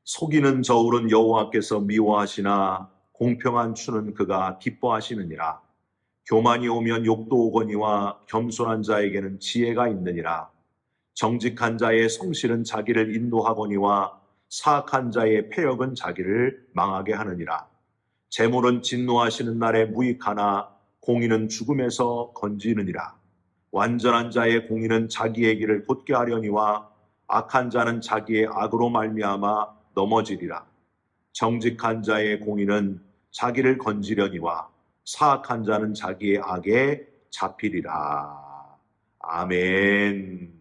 속이는 저울은 여호와께서 미워하시나 공평한 추는 그가 기뻐하시느니라. 교만이 오면 욕도 오거니와 겸손한 자에게는 지혜가 있느니라. 정직한 자의 성실은 자기를 인도하거니와 사악한 자의 패역은 자기를 망하게 하느니라. 재물은 진노하시는 날에 무익하나 공의는 죽음에서 건지느니라. 완전한 자의 공의는 자기의 길을 곧게 하려니와 악한 자는 자기의 악으로 말미암아 넘어지리라. 정직한 자의 공의는 자기를 건지려니와 사악한 자는 자기의 악에 잡히리라. 아멘.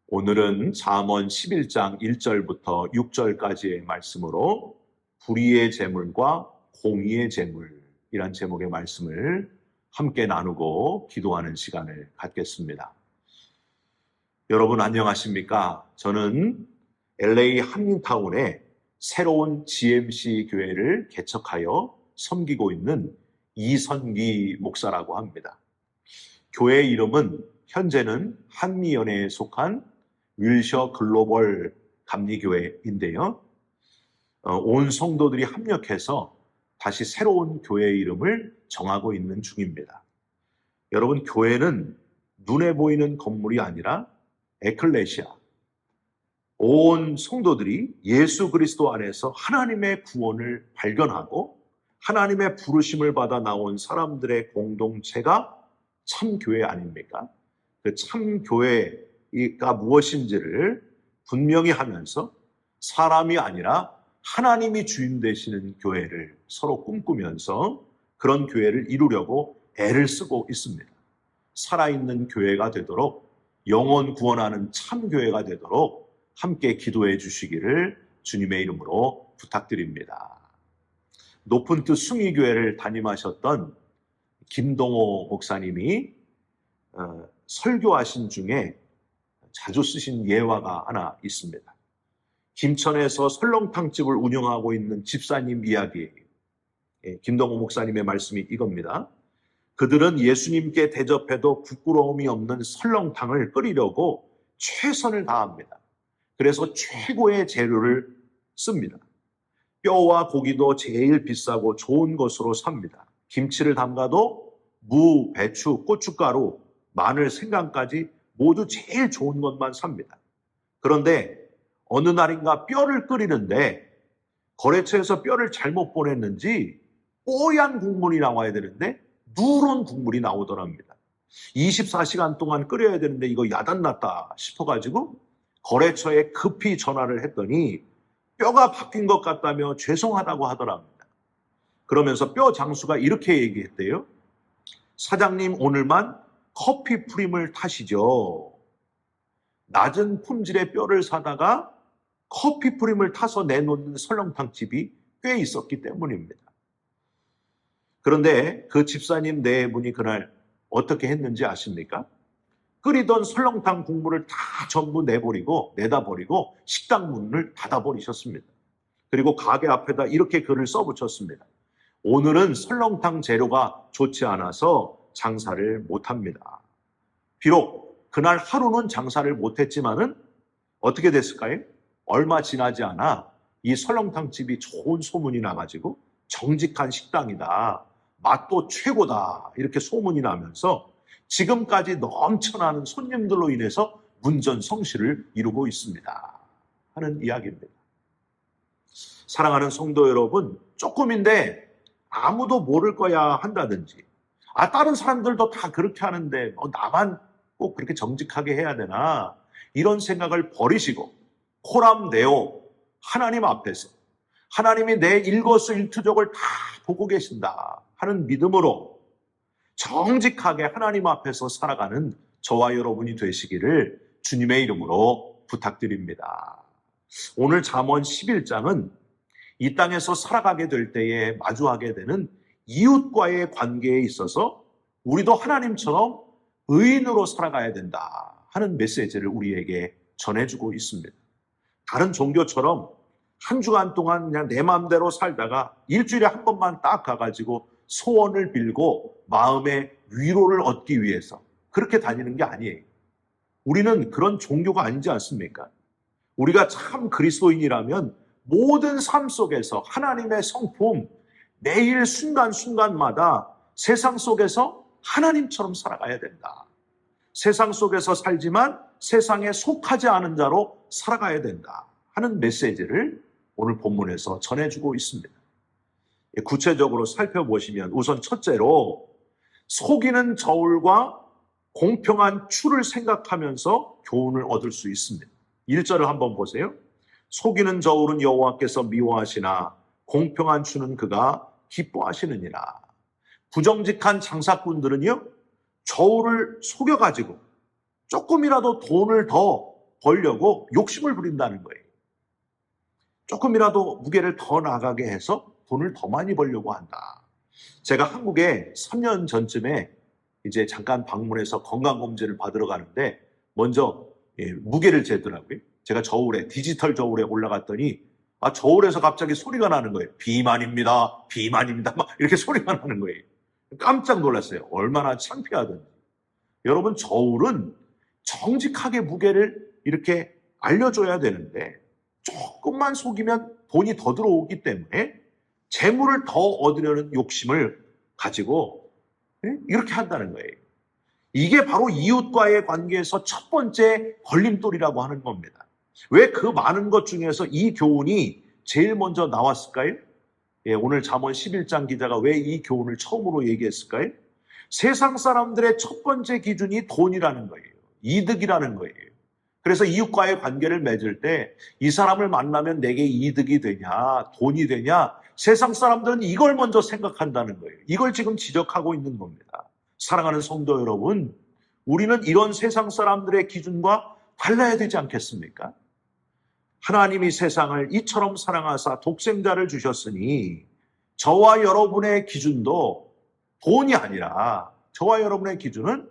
오늘은 잠언 11장 1절부터 6절까지의 말씀으로 불의의 재물과 공의의 재물이란 제목의 말씀을 함께 나누고 기도하는 시간을 갖겠습니다. 여러분 안녕하십니까? 저는 LA 한인타운에 새로운 GMC 교회를 개척하여 섬기고 있는 이선기 목사라고 합니다. 교회 이름은 현재는 한미연회에 속한 윌셔 글로벌 감리교회인데요. 온 성도들이 합력해서 다시 새로운 교회 이름을 정하고 있는 중입니다. 여러분, 교회는 눈에 보이는 건물이 아니라 에클레시아, 온 성도들이 예수 그리스도 안에서 하나님의 구원을 발견하고 하나님의 부르심을 받아 나온 사람들의 공동체가 참교회 아닙니까? 그 참교회가 무엇인지를 분명히 하면서 사람이 아니라 하나님이 주인 되시는 교회를 서로 꿈꾸면서 그런 교회를 이루려고 애를 쓰고 있습니다. 살아있는 교회가 되도록, 영혼 구원하는 참교회가 되도록 함께 기도해 주시기를 주님의 이름으로 부탁드립니다. 높은 뜻 숭의교회를 담임하셨던 김동호 목사님이 설교하신 중에 자주 쓰신 예화가 하나 있습니다. 김천에서 설렁탕집을 운영하고 있는 집사님 이야기예요. 김동호 목사님의 말씀이 이겁니다. 그들은 예수님께 대접해도 부끄러움이 없는 설렁탕을 끓이려고 최선을 다합니다. 그래서 최고의 재료를 씁니다. 뼈와 고기도 제일 비싸고 좋은 것으로 삽니다. 김치를 담가도 무, 배추, 고춧가루, 마늘, 생강까지 모두 제일 좋은 것만 삽니다. 그런데 어느 날인가 뼈를 끓이는데 거래처에서 뼈를 잘못 보냈는지 뽀얀 국물이 나와야 되는데 누런 국물이 나오더랍니다. 24시간 동안 끓여야 되는데 이거 야단났다 싶어가지고 거래처에 급히 전화를 했더니 뼈가 바뀐 것 같다며 죄송하다고 하더랍니다. 그러면서 뼈 장수가 이렇게 얘기했대요. 사장님, 오늘만 커피 프림을 타시죠. 낮은 품질의 뼈를 사다가 커피 프림을 타서 내놓는 설렁탕 집이 꽤 있었기 때문입니다. 그런데 그 집사님 네 분이 그날 어떻게 했는지 아십니까? 끓이던 설렁탕 국물을 다 전부 내다 버리고 식당 문을 닫아버리셨습니다. 그리고 가게 앞에다 이렇게 글을 써붙였습니다. 오늘은 설렁탕 재료가 좋지 않아서 장사를 못합니다. 비록 그날 하루는 장사를 못했지만은 어떻게 됐을까요? 얼마 지나지 않아 이 설렁탕 집이 좋은 소문이 나가지고 정직한 식당이다, 맛도 최고다 이렇게 소문이 나면서 지금까지 넘쳐나는 손님들로 인해서 문전성시를 이루고 있습니다 하는 이야기입니다. 사랑하는 성도 여러분, 조금인데 아무도 모를 거야 한다든지, 다른 사람들도 다 그렇게 하는데 나만 꼭 그렇게 정직하게 해야 되나, 이런 생각을 버리시고 코람데오 하나님 앞에서 하나님이 내 일거수일투족을 다 보고 계신다 하는 믿음으로 정직하게 하나님 앞에서 살아가는 저와 여러분이 되시기를 주님의 이름으로 부탁드립니다. 오늘 잠언 11장은 이 땅에서 살아가게 될 때에 마주하게 되는 이웃과의 관계에 있어서 우리도 하나님처럼 의인으로 살아가야 된다 하는 메시지를 우리에게 전해주고 있습니다. 다른 종교처럼 한 주간 동안 그냥 내 마음대로 살다가 일주일에 한 번만 딱 가가지고 소원을 빌고 마음의 위로를 얻기 위해서 그렇게 다니는 게 아니에요. 우리는 그런 종교가 아니지 않습니까? 우리가 참 그리스도인이라면 모든 삶 속에서 하나님의 성품, 매일 순간순간마다 세상 속에서 하나님처럼 살아가야 된다. 세상 속에서 살지만 세상에 속하지 않은 자로 살아가야 된다 하는 메시지를 오늘 본문에서 전해주고 있습니다. 구체적으로 살펴보시면 우선 첫째로 속이는 저울과 공평한 추를 생각하면서 교훈을 얻을 수 있습니다. 1절을 한번 보세요. 속이는 저울은 여호와께서 미워하시나 공평한 추는 그가 기뻐하시느니라. 부정직한 장사꾼들은요, 저울을 속여가지고 조금이라도 돈을 더 벌려고 욕심을 부린다는 거예요. 조금이라도 무게를 더 나가게 해서 돈을 더 많이 벌려고 한다. 제가 한국에 3년 전쯤에 이제 잠깐 방문해서 건강검진을 받으러 가는데 먼저 무게를 재더라고요. 제가 저울에, 디지털 저울에 올라갔더니 저울에서 갑자기 소리가 나는 거예요. 비만입니다. 비만입니다. 막 이렇게 소리가 나는 거예요. 깜짝 놀랐어요. 얼마나 창피하던지. 여러분, 저울은 정직하게 무게를 이렇게 알려줘야 되는데 조금만 속이면 돈이 더 들어오기 때문에 재물을 더 얻으려는 욕심을 가지고 이렇게 한다는 거예요. 이게 바로 이웃과의 관계에서 첫 번째 걸림돌이라고 하는 겁니다. 왜 그 많은 것 중에서 이 교훈이 제일 먼저 나왔을까요? 오늘 잠언 11장 기자가 왜 이 교훈을 처음으로 얘기했을까요? 세상 사람들의 첫 번째 기준이 돈이라는 거예요. 이득이라는 거예요. 그래서 이웃과의 관계를 맺을 때 이 사람을 만나면 내게 이득이 되냐, 돈이 되냐, 세상 사람들은 이걸 먼저 생각한다는 거예요. 이걸 지금 지적하고 있는 겁니다. 사랑하는 성도 여러분, 우리는 이런 세상 사람들의 기준과 달라야 되지 않겠습니까? 하나님이 세상을 이처럼 사랑하사 독생자를 주셨으니 저와 여러분의 기준도 돈이 아니라 저와 여러분의 기준은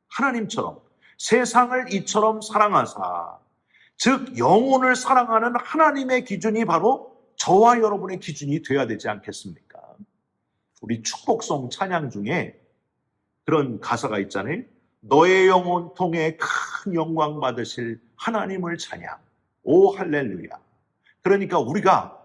하나님처럼 세상을 이처럼 사랑하사, 즉 영혼을 사랑하는 하나님의 기준이 바로 저와 여러분의 기준이 되어야 되지 않겠습니까? 우리 축복송 찬양 중에 그런 가사가 있잖아요. 너의 영혼 통해 큰 영광 받으실 하나님을 찬양. 오 할렐루야. 그러니까 우리가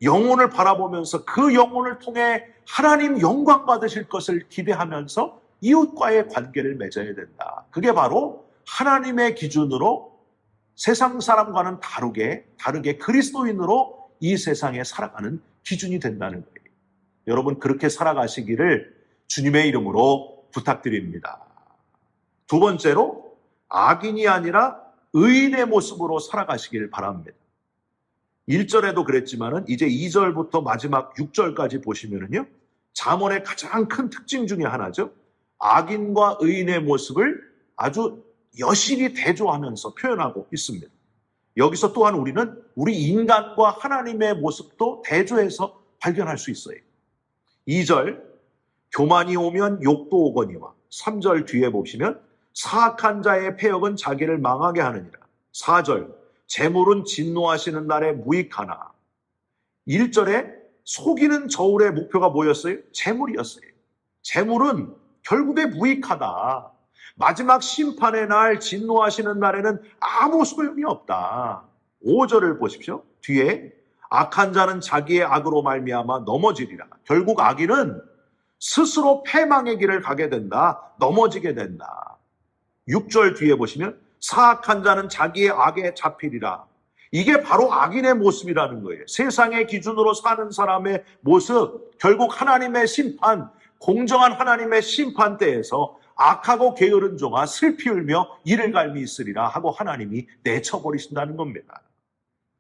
영혼을 바라보면서 그 영혼을 통해 하나님 영광 받으실 것을 기대하면서 이웃과의 관계를 맺어야 된다. 그게 바로 하나님의 기준으로 세상 사람과는 다르게 그리스도인으로 이 세상에 살아가는 기준이 된다는 거예요. 여러분, 그렇게 살아가시기를 주님의 이름으로 부탁드립니다. 두 번째로 악인이 아니라 의인의 모습으로 살아가시길 바랍니다. 1절에도 그랬지만은 이제 2절부터 마지막 6절까지 보시면은요, 잠언의 가장 큰 특징 중에 하나죠. 악인과 의인의 모습을 아주 여실히 대조하면서 표현하고 있습니다. 여기서 또한 우리는 우리 인간과 하나님의 모습도 대조해서 발견할 수 있어요. 2절, 교만이 오면 욕도 오거니와. 3절 뒤에 보시면 사악한 자의 패역은 자기를 망하게 하느니라. 4절, 재물은 진노하시는 날에 무익하나. 1절에 속이는 저울의 목표가 뭐였어요? 재물이었어요. 재물은 결국에 무익하다. 마지막 심판의 날, 진노하시는 날에는 아무 소용이 없다. 5절을 보십시오. 뒤에 악한 자는 자기의 악으로 말미암아 넘어지리라. 결국 악인은 스스로 패망의 길을 가게 된다. 넘어지게 된다. 6절 뒤에 보시면 사악한 자는 자기의 악에 잡히리라. 이게 바로 악인의 모습이라는 거예요. 세상의 기준으로 사는 사람의 모습, 결국 하나님의 심판, 공정한 하나님의 심판대에서 악하고 게으른 종아 슬피 울며 이를 갈미 있으리라 하고 하나님이 내쳐버리신다는 겁니다.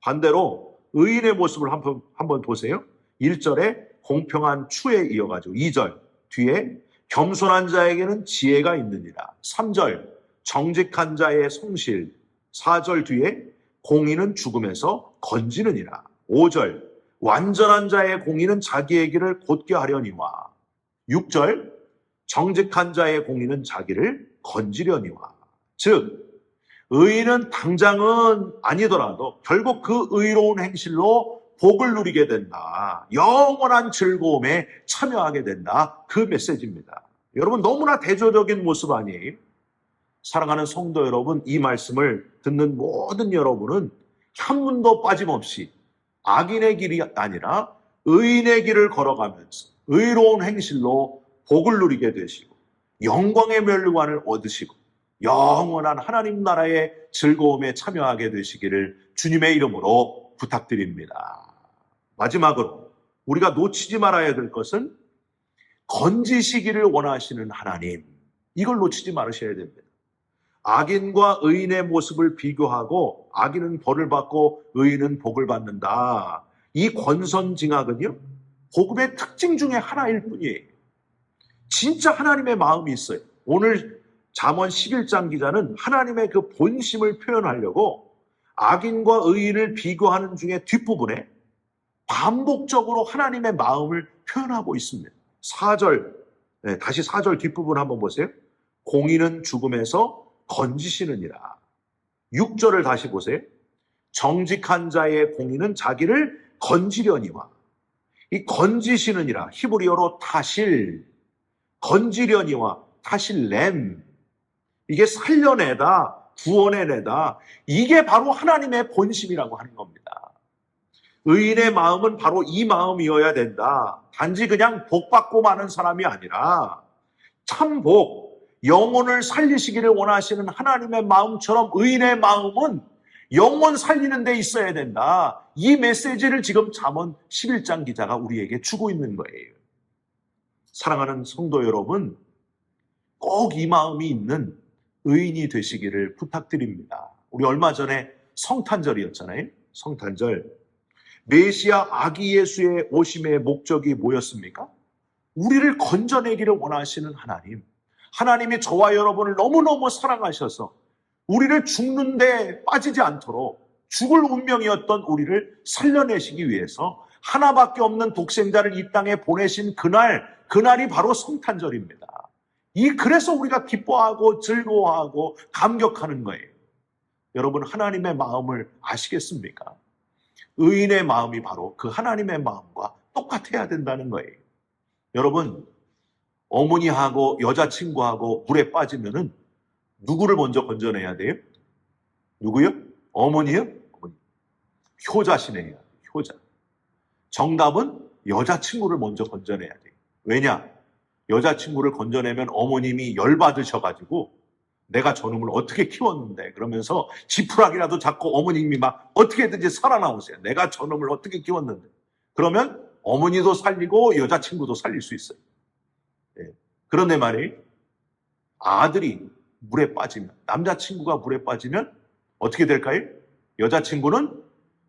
반대로 의인의 모습을 한번 보세요. 1절에 공평한 추에 이어가지고 2절 뒤에 겸손한 자에게는 지혜가 있느니라. 3절 정직한 자의 성실. 4절 뒤에 공의는 죽음에서 건지느니라. 5절 완전한 자의 공의는 자기의 길을 곧게 하려니와. 6절 정직한 자의 공의는 자기를 건지려니와. 즉 의인은 당장은 아니더라도 결국 그 의로운 행실로 복을 누리게 된다. 영원한 즐거움에 참여하게 된다. 그 메시지입니다. 여러분, 너무나 대조적인 모습 아니에요? 사랑하는 성도 여러분, 이 말씀을 듣는 모든 여러분은 한 분도 빠짐없이 악인의 길이 아니라 의인의 길을 걸어가면서 의로운 행실로 복을 누리게 되시고 영광의 멸류관을 얻으시고 영원한 하나님 나라의 즐거움에 참여하게 되시기를 주님의 이름으로 부탁드립니다. 마지막으로 우리가 놓치지 말아야 될 것은 건지시기를 원하시는 하나님, 이걸 놓치지 말으셔야 됩니다. 악인과 의인의 모습을 비교하고 악인은 벌을 받고 의인은 복을 받는다. 이 권선징악은요, 복음의 특징 중에 하나일 뿐이에요. 진짜 하나님의 마음이 있어요. 오늘 잠언 11장 기자는 하나님의 그 본심을 표현하려고 악인과 의인을 비교하는 중에 뒷부분에 반복적으로 하나님의 마음을 표현하고 있습니다. 4절, 다시 4절 뒷부분 한번 보세요. 공의는 죽음에서 건지시느니라. 6절을 다시 보세요. 정직한 자의 공의는 자기를 건지려니와. 이 건지시느니라, 히브리어로 타실, 건지려니와 타실렘, 이게 살려내다, 구원해내다, 이게 바로 하나님의 본심이라고 하는 겁니다. 의인의 마음은 바로 이 마음이어야 된다. 단지 그냥 복 받고 마는 사람이 아니라 참 복, 영혼을 살리시기를 원하시는 하나님의 마음처럼 의인의 마음은 영혼 살리는 데 있어야 된다. 이 메시지를 지금 잠언 11장 기자가 우리에게 주고 있는 거예요. 사랑하는 성도 여러분, 꼭 이 마음이 있는 의인이 되시기를 부탁드립니다. 우리 얼마 전에 성탄절이었잖아요. 성탄절. 메시아 아기 예수의 오심의 목적이 뭐였습니까? 우리를 건져내기를 원하시는 하나님. 하나님이 저와 여러분을 너무너무 사랑하셔서 우리를 죽는데 빠지지 않도록 죽을 운명이었던 우리를 살려내시기 위해서 하나밖에 없는 독생자를 이 땅에 보내신 그날이 바로 성탄절입니다. 그래서 우리가 기뻐하고 즐거워하고 감격하는 거예요. 여러분, 하나님의 마음을 아시겠습니까? 의인의 마음이 바로 그 하나님의 마음과 똑같아야 된다는 거예요. 여러분, 어머니하고 여자친구하고 물에 빠지면은 누구를 먼저 건져내야 돼요? 누구요? 어머니요? 어머니. 효자시네요. 효자. 정답은 여자친구를 먼저 건져내야 돼요. 왜냐? 여자친구를 건져내면 어머님이 열받으셔가지고 내가 저놈을 어떻게 키웠는데 그러면서 지푸라기라도 잡고 어머님이 막 어떻게든지 살아나오세요. 내가 저놈을 어떻게 키웠는데. 그러면 어머니도 살리고 여자친구도 살릴 수 있어요. 그런데 말이에요. 아들이 물에 빠지면, 남자친구가 물에 빠지면 어떻게 될까요? 여자친구는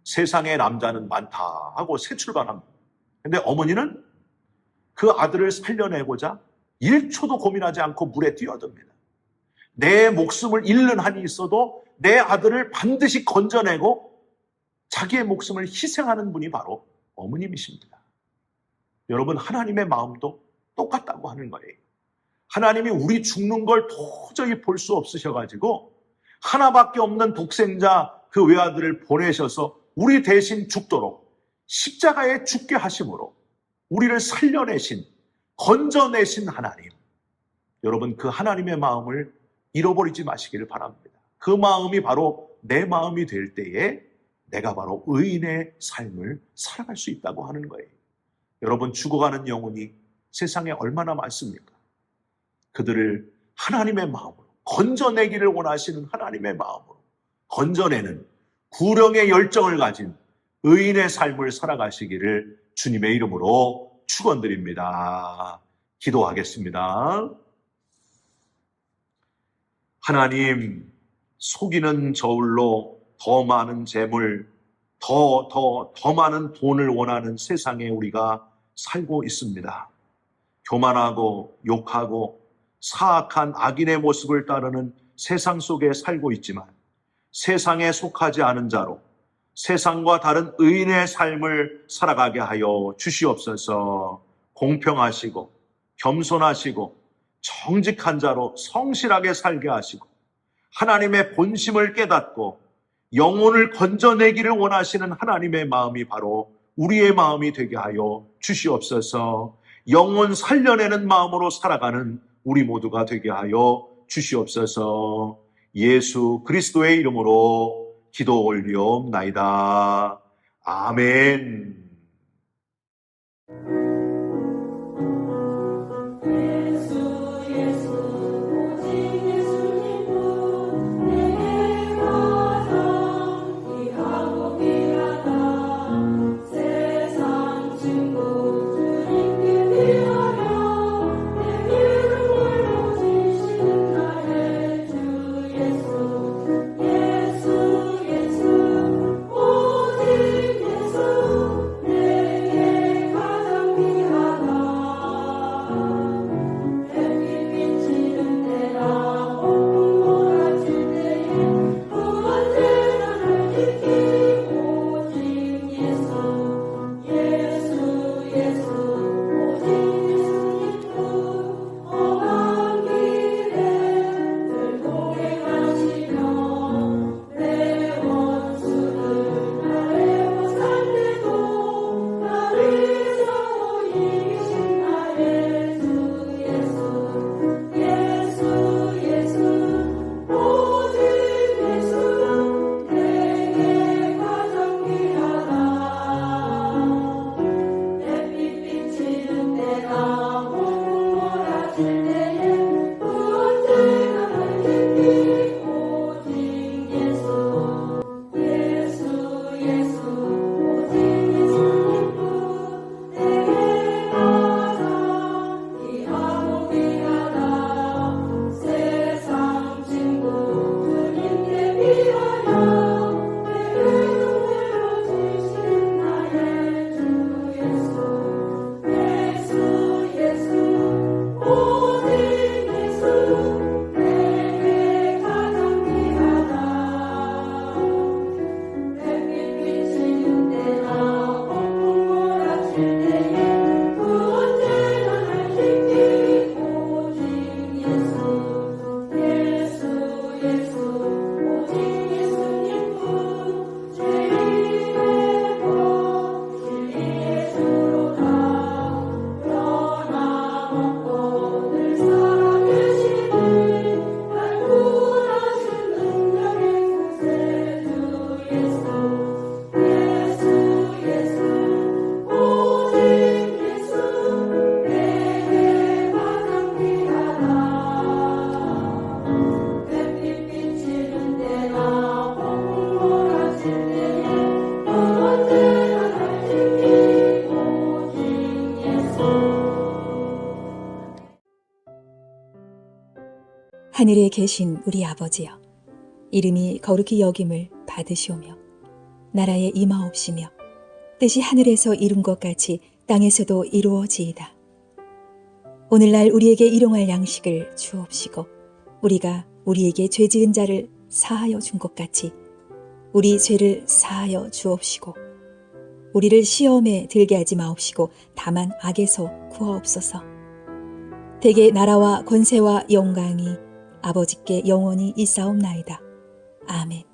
세상에 남자는 많다 하고 새 출발합니다. 근데 어머니는 그 아들을 살려내고자 1초도 고민하지 않고 물에 뛰어듭니다. 내 목숨을 잃는 한이 있어도 내 아들을 반드시 건져내고 자기의 목숨을 희생하는 분이 바로 어머님이십니다. 여러분, 하나님의 마음도 똑같다고 하는 거예요. 하나님이 우리 죽는 걸 도저히 볼 수 없으셔가지고 하나밖에 없는 독생자 그 외아들을 보내셔서 우리 대신 죽도록 십자가에 죽게 하심으로 우리를 살려내신, 건져내신 하나님. 여러분, 그 하나님의 마음을 잃어버리지 마시기를 바랍니다. 그 마음이 바로 내 마음이 될 때에 내가 바로 의인의 삶을 살아갈 수 있다고 하는 거예요. 여러분, 죽어가는 영혼이 세상에 얼마나 많습니까? 그들을 하나님의 마음으로, 건져내기를 원하시는 하나님의 마음으로 건져내는 구령의 열정을 가진 의인의 삶을 살아가시기를 주님의 이름으로 축원드립니다. 기도하겠습니다. 하나님, 속이는 저울로 더 많은 재물, 더 많은 돈을 원하는 세상에 우리가 살고 있습니다. 교만하고 욕하고 사악한 악인의 모습을 따르는 세상 속에 살고 있지만 세상에 속하지 않은 자로 세상과 다른 의인의 삶을 살아가게 하여 주시옵소서. 공평하시고 겸손하시고 정직한 자로 성실하게 살게 하시고 하나님의 본심을 깨닫고 영혼을 건져내기를 원하시는 하나님의 마음이 바로 우리의 마음이 되게 하여 주시옵소서. 영혼 살려내는 마음으로 살아가는 우리 모두가 되게 하여 주시옵소서. 예수 그리스도의 이름으로 기도 올리옵나이다. 아멘. 하늘에 계신 우리 아버지여, 이름이 거룩히 여김을 받으시오며 나라에 임하옵시며 뜻이 하늘에서 이룬 것 같이 땅에서도 이루어지이다. 오늘날 우리에게 일용할 양식을 주옵시고 우리가 우리에게 죄 지은 자를 사하여 준 것 같이 우리 죄를 사하여 주옵시고 우리를 시험에 들게 하지 마옵시고 다만 악에서 구하옵소서. 대개 나라와 권세와 영광이 아버지께 영원히 있사옵나이다. 아멘.